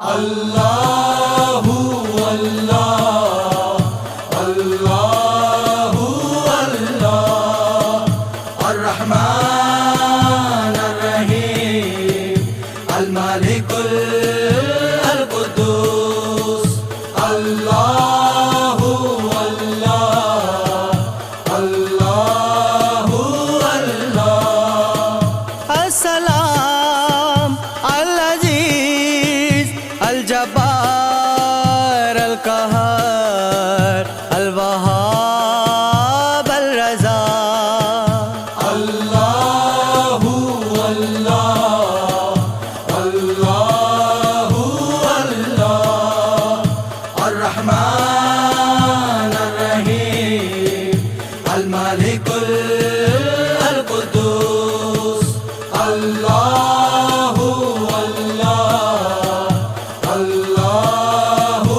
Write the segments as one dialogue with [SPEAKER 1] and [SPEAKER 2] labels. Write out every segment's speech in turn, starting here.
[SPEAKER 1] अल्लाहु अल्लाह अल्लाहु अल्लाह अर्रहमान अर्रहीम अल-मालिकुल अल-कुद्दूस अल्लाहु अल्लाह अल्लाहु अल्लाह
[SPEAKER 2] अस्सलाम अल-अज़ीज़ अल-जब्बार अल-क़हार अल-वहाब अल-रज़ा
[SPEAKER 1] अल्लाहु अल्लाह अल्लाहु अल्लाह अर्रहमान अर्रहीम अल-मालिकुल अल-कुद्दूस अल्लाहु अल्लाह अल्लाहु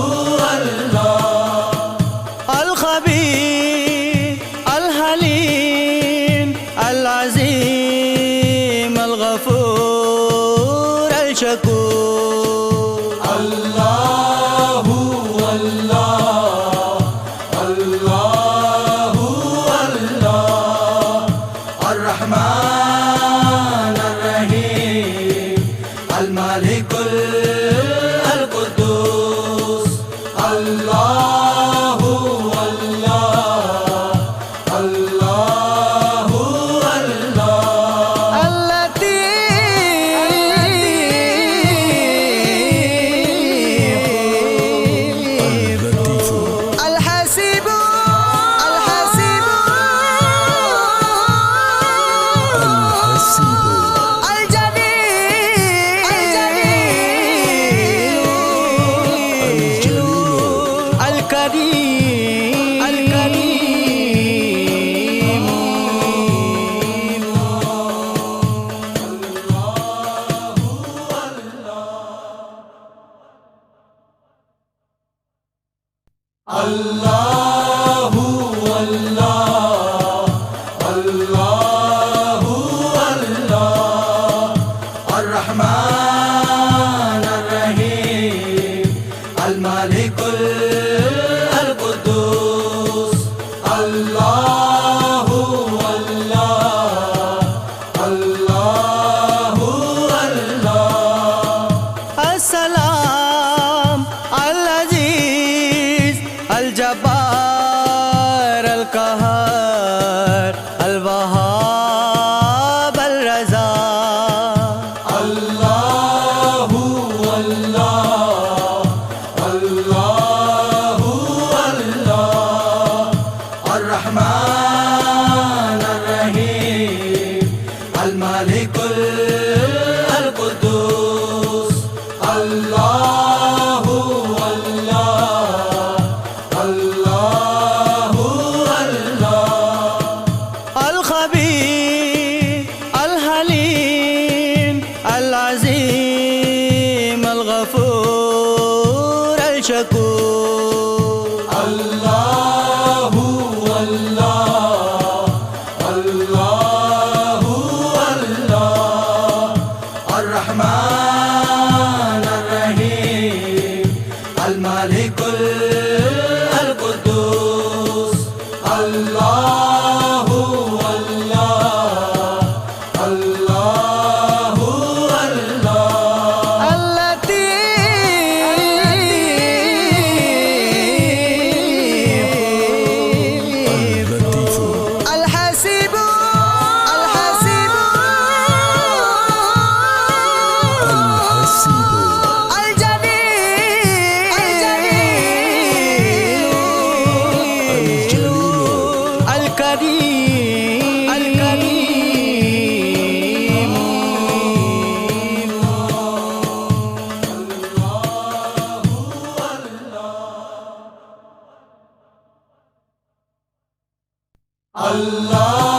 [SPEAKER 1] अल्लाह
[SPEAKER 2] अल-ख़बीर अल-हलीम अल-अज़ीम अल-गफ़ूर अल-शकूर
[SPEAKER 1] अल्लाहु अल्लाह अल्लाहु अल्लाह अर्रहमान अर्रहीम अल-मालिकुल अल-कुद्दूस अल्लाहु अल्लाह अल्लाहु अल्लाह
[SPEAKER 2] अल-लतीफ़ अल-हसीब अल-हसीब अल-जलील अल-करीम अल-करीम
[SPEAKER 1] अल्लाहु अल्लाह अल्लाहु अल्लाह अर्रहमान अर्रहीम अल-मालिकुल अल-कुद्दूस अल्लाहु अल्लाह अल्लाहु अल्लाह
[SPEAKER 2] अस्सलाम अल-अज़ीज़ अल-जब्बार अल-क़हार अल-वहाब अल-रज़ा
[SPEAKER 1] अल्लाहु अल्लाह अल्लाहु अल्लाह अर्रहमान अर्रहीम अल-मालिकुल अल-कुद्दूस अल्लाहु अल्लाह अल्लाहु अल्लाह
[SPEAKER 2] अल-ख़बीर अल-हलीम अल-अज़ीम अल-गफ़ूर अल-शकूर
[SPEAKER 1] अल्लाहु अल्लाह अल्लाहु अल्लाह अर्रहमान अर्रहीम अल-मालिकुल अल-कुद्दूस अल्लाहु अल्लाह अल्लाहु अल्लाह
[SPEAKER 2] अल-लतीफ़ अल-हसीब अल-हसीब अल-जलील अल-करीम अल-करीम
[SPEAKER 1] अल्लाह